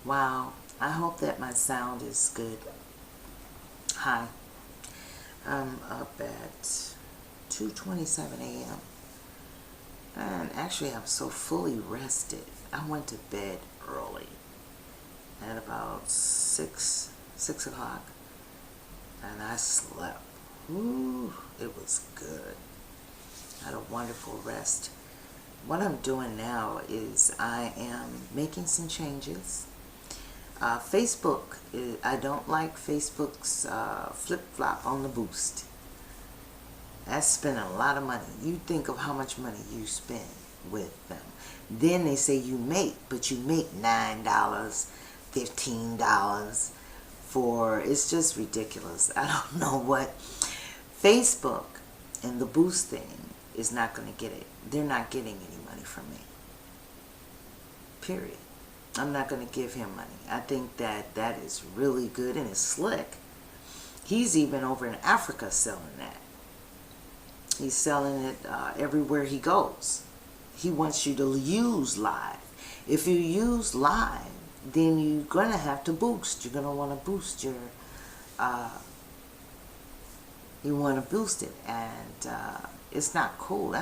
Wow, I hope that my sound is good. Hi, I'm up at 2:27 a.m. and actually I'm so fully rested. I went to bed early at about 6 o'clock, and I slept. Ooh, it was good. I had a wonderful rest. What I'm doing now is I am making some changes. Facebook, I don't like Facebook's flip-flop on the boost. That's spending a lot of money. You think of how much money you spend with them. Then they say you make, but you make $9, $15 for, it's just ridiculous. I don't know what. Facebook and the boost thing is not going to get it. They're not getting any money from me. Period. I'm not going to give him money. I think that that is really good and it's slick. He's even over in Africa selling that. He's selling it everywhere he goes. He wants you to use live. If you use live, then you're going to have to boost. You're going to want to boost your, you want to boost it. And it's not cool.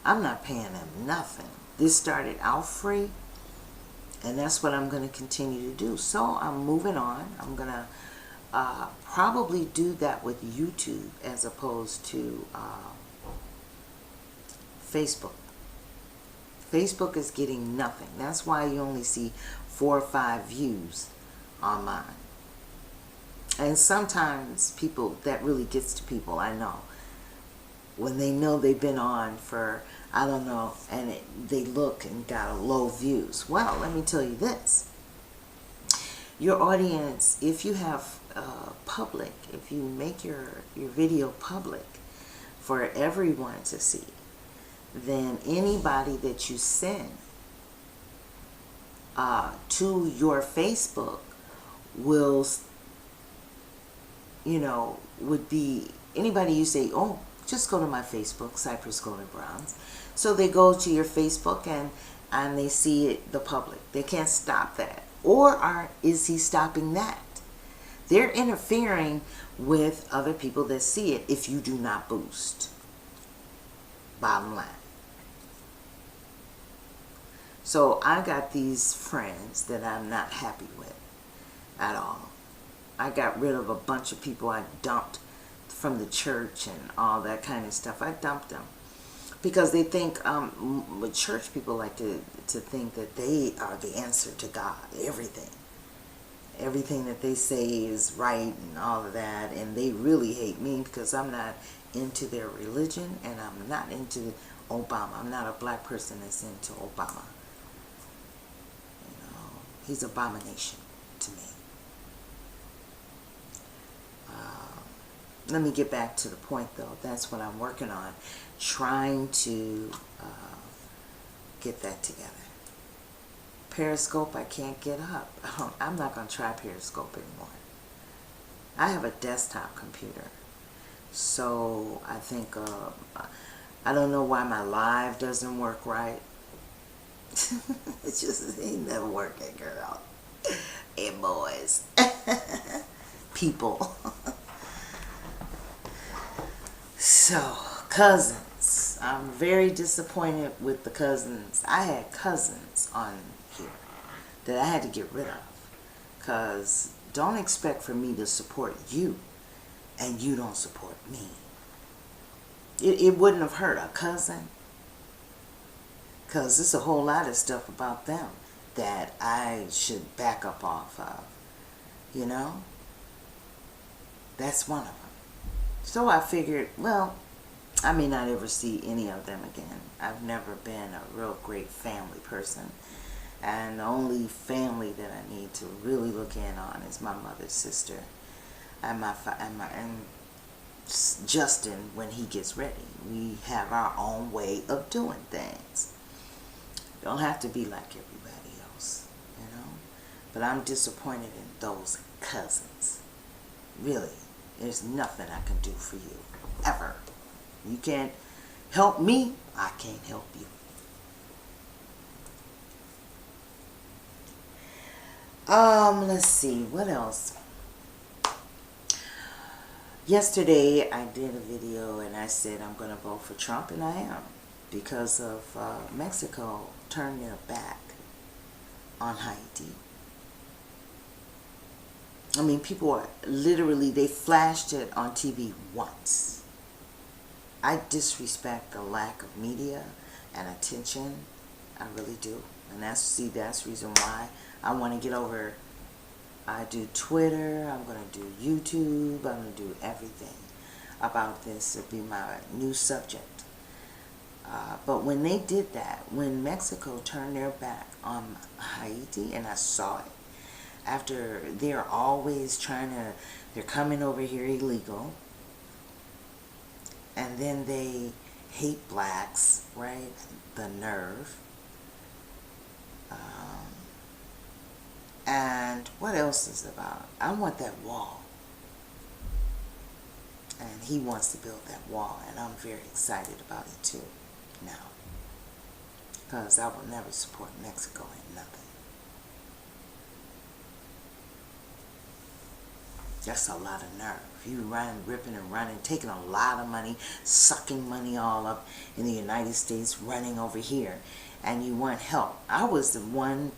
I'm not paying them nothing. This started out free. And that's what I'm going to continue to do. So I'm moving on. I'm going to probably do that with YouTube as opposed to Facebook. Facebook is getting nothing. That's why you only see 4 or 5 views on mine. And sometimes people, that really gets to people, I know. When they know they've been on for, I don't know, and they look and got a low views. Well, let me tell you this. Your audience, if you have public, if you make your video public for everyone to see, then anybody that you send to your Facebook will, would be anybody you say, oh, just go to my Facebook, Cypress Golden Browns. So they go to your Facebook and they see it, the public. They can't stop that. Or is he stopping that? They're interfering with other people that see it if you do not boost. Bottom line. So I got these friends that I'm not happy with at all. I got rid of a bunch of people I dumped from the church and all that kind of stuff. I dumped them because they think, church people like to think that they are the answer to God. Everything that they say is right and all of that, and they really hate me because I'm not into their religion and I'm not into Obama. I'm not a black person that's into Obama. He's abomination to me. Let me get back to the point though. That's what I'm working on, trying to get that together. Periscope I can't get up. I'm not going to try Periscope anymore. I have a desktop computer, so I think I don't know why my live doesn't work right. It ain't never working, girl. And boys. People. So, cousins. I'm very disappointed with the cousins. I had cousins on here that I had to get rid of. Because don't expect for me to support you and you don't support me. It wouldn't have hurt a cousin. Because there's a whole lot of stuff about them that I should back up off of. That's one of them. So I figured, well, I may not ever see any of them again. I've never been a real great family person. And the only family that I need to really look in on is my mother's sister and Justin when he gets ready. We have our own way of doing things. Don't have to be like everybody else, But I'm disappointed in those cousins. Really. There's nothing I can do for you, ever. You can't help me, I can't help you. Let's see, what else? Yesterday I did a video and I said I'm going to vote for Trump, and I am, because of Mexico turned their back on Haiti. I mean, people are literally, they flashed it on TV once. I disrespect the lack of media and attention. I really do. And that's the reason why I want to get over. I do Twitter, I'm going to do YouTube, I'm going to do everything about this. It'll be my new subject. But when they did that, when Mexico turned their back on Haiti, and I saw it, after they're always they're coming over here illegal, and then they hate blacks, right? The nerve. And what else is it about? I want that wall. And he wants to build that wall, and I'm very excited about it too now. Because I will never support Mexico in nothing. That's a lot of nerve. You running, ripping and running, taking a lot of money, sucking money all up in the United States, running over here, and you want help. I was the one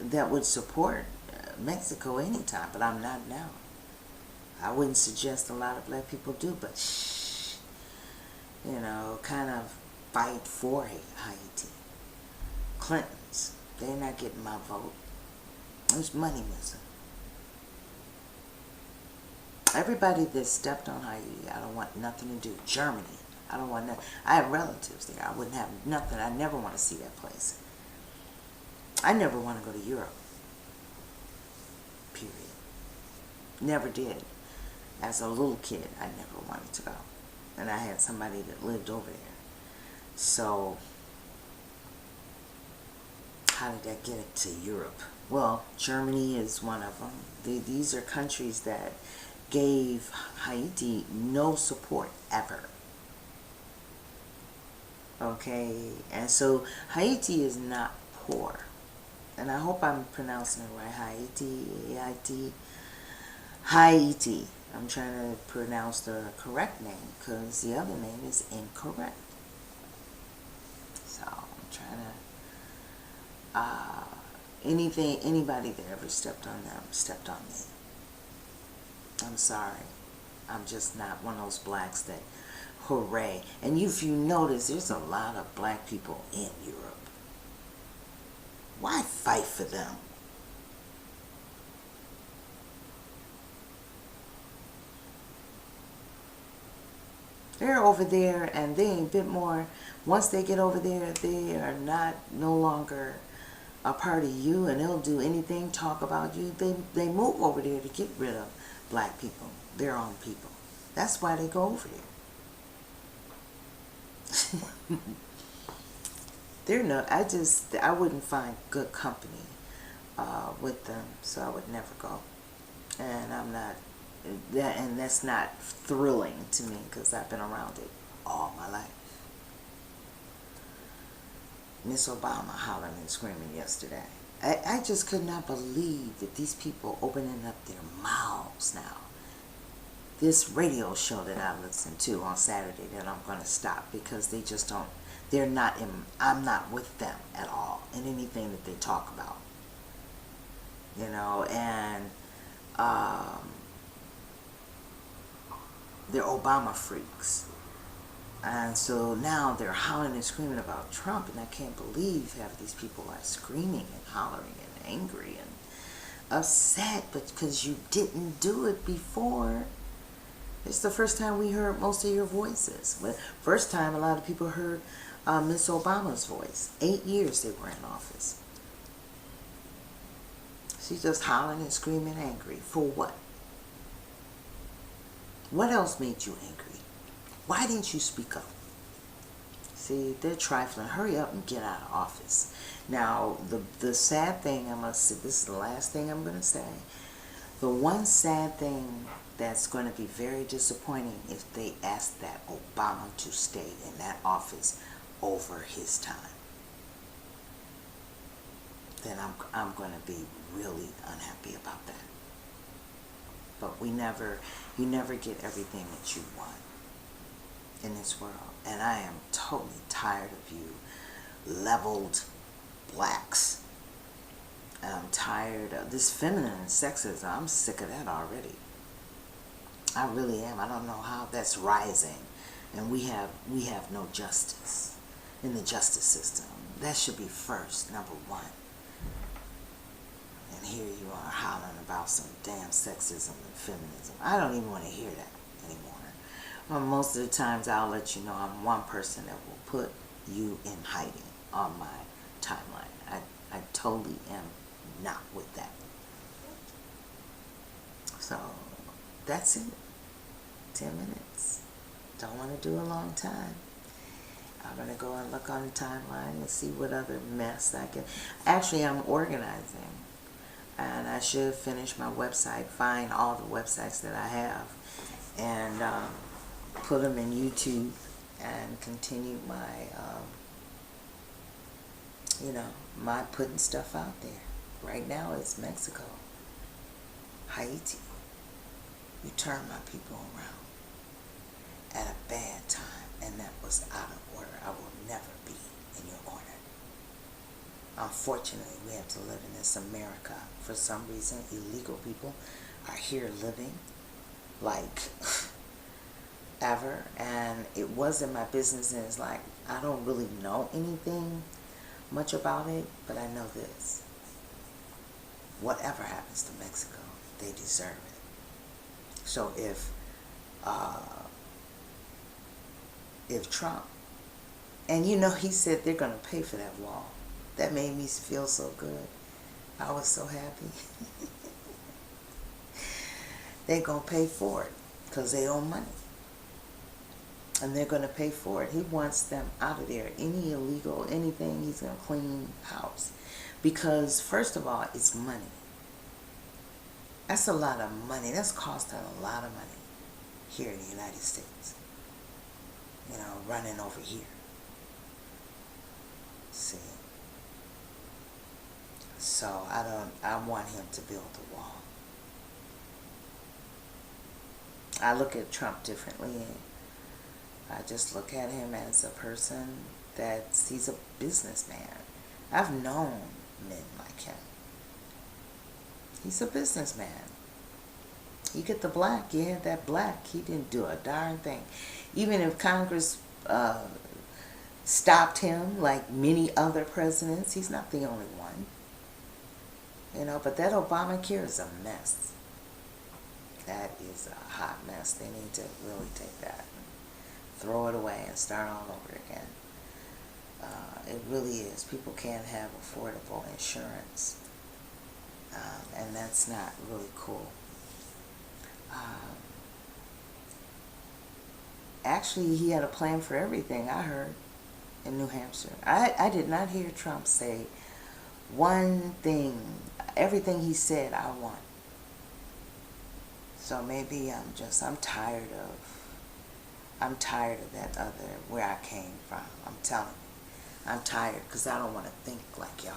that would support Mexico anytime, but I'm not now. I wouldn't suggest a lot of black people do, but kind of fight for Haiti. Clintons, they're not getting my vote. There's money missing. Everybody that stepped on Haiti, I don't want nothing to do. Germany, I don't want nothing. I have relatives there. I wouldn't have nothing. I never want to see that place. I never want to go to Europe. Period. Never did. As a little kid, I never wanted to go. And I had somebody that lived over there. So, how did that get it to Europe? Well, Germany is one of them. These are countries that gave Haiti no support ever. Okay? And so, Haiti is not poor. And I hope I'm pronouncing it right. Haiti. I'm trying to pronounce the correct name, because the other name is incorrect. So I'm trying to anybody that ever stepped on them stepped on me. I'm sorry. I'm just not one of those blacks that hooray. And if you notice, there's a lot of black people in Europe. Why fight for them? They're over there, and they ain't a bit more. Once they get over there, they are no longer a part of you, and they'll do anything, talk about you. They move over there to get rid of black people, their own people. That's why they go over there. I wouldn't find good company with them, so I would never go. And that's not thrilling to me, because I've been around it all my life. Miss Obama hollering and screaming yesterday. I just could not believe that these people opening up their mouths now. This radio show that I listened to on Saturday that I'm going to stop, because they just don't, I'm not with them at all in anything that they talk about. And they're Obama freaks. And so now they're hollering and screaming about Trump, and I can't believe half of these people are screaming and hollering and angry and upset, but because you didn't do it before. It's the first time we heard most of your voices. First time a lot of people heard Miss Obama's voice. 8 years they were in office. She's just hollering and screaming angry. For what? What else made you angry? Why didn't you speak up? See, they're trifling. Hurry up and get out of office. Now, the sad thing, I must say, this is the last thing I'm going to say. The one sad thing that's going to be very disappointing is they ask that Obama to stay in that office over his time. then I'm going to be really unhappy about that. But you never get everything that you want in this world. And I am totally tired of you leveled blacks. And I'm tired of this feminine sexism. I'm sick of that already. I really am. I don't know how that's rising. And we have no justice in the justice system. That should be first, number one. And here you are hollering about some damn sexism and feminism. I don't even want to hear that anymore. Well, most of the times I'll let you know I'm one person that will put you in hiding on my timeline. I totally am not with that. So that's it. 10 minutes. Don't want to do a long time. I'm going to go and look on the timeline and see what other mess I can. Actually, I'm organizing. And I should finish my website, find all the websites that I have, and put them in YouTube and continue my, my putting stuff out there. Right now it's Mexico, Haiti. You turn my people around at a bad time, and that was out of order. I will never be in your corner. Unfortunately, we have to live in this America. For some reason, illegal people are here living like ever, and it wasn't my business, and it's like, I don't really know anything much about it, but I know this. Whatever happens to Mexico, they deserve it. So if Trump, and he said they're going to pay for that wall. That made me feel so good. I was so happy. They're going to pay for it because they owe money. And they're going to pay for it. He wants them out of there. Any illegal, anything, he's going to clean house. Because, first of all, it's money. That's a lot of money. That's costing a lot of money here in the United States. Running over here. See? So I want him to build the wall. I look at Trump differently. I just look at him as a person he's a businessman. I've known men like him. He's a businessman. You get the black, that black, he didn't do a darn thing. Even if Congress stopped him, like many other presidents, he's not the only one. But that Obamacare is a mess. That is a hot mess. They need to really take that and throw it away and start all over again. It really is. People can't have affordable insurance. And that's not really cool. Actually, he had a plan for everything, I heard, in New Hampshire. I did not hear Trump say one thing. Everything he said, I want. So maybe I'm tired of that other, where I came from. I'm telling you. I'm tired because I don't want to think like y'all.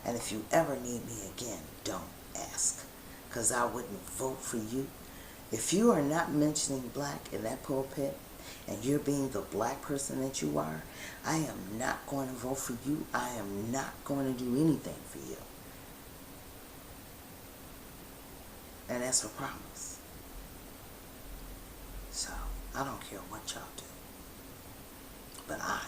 And if you ever need me again, don't ask. Because I wouldn't vote for you. If you are not mentioning black in that pulpit, and you're being the black person that you are, I am not going to vote for you. I am not going to do anything for you. And that's a promise. So, I don't care what y'all do. But I